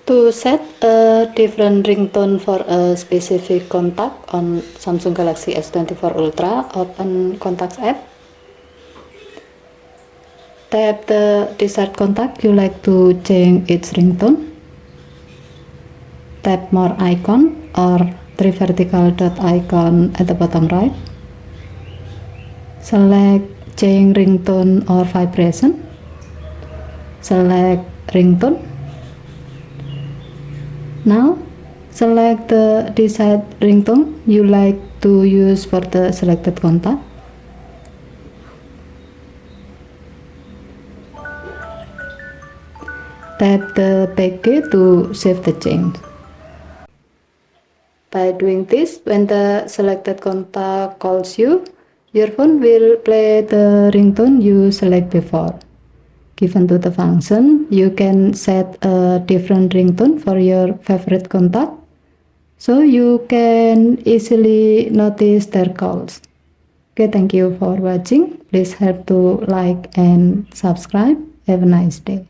To set a different ringtone for a specific contact on Samsung Galaxy S24 Ultra, open Contacts app. Tap the desired contact you like to change its ringtone. Tap more icon or three vertical dot icon at the bottom right. Select change ringtone or vibration. Select ringtone. Now select the desired ringtone you like to use for the selected contact. Tap the back key to save the change. By doing this, when the selected contact calls you, your phone will play the ringtone you select before. Given to the function, you can set a different ringtone for your favorite contact, so you can easily notice their calls. Okay, thank you for watching. Please help to like and subscribe. Have a nice day.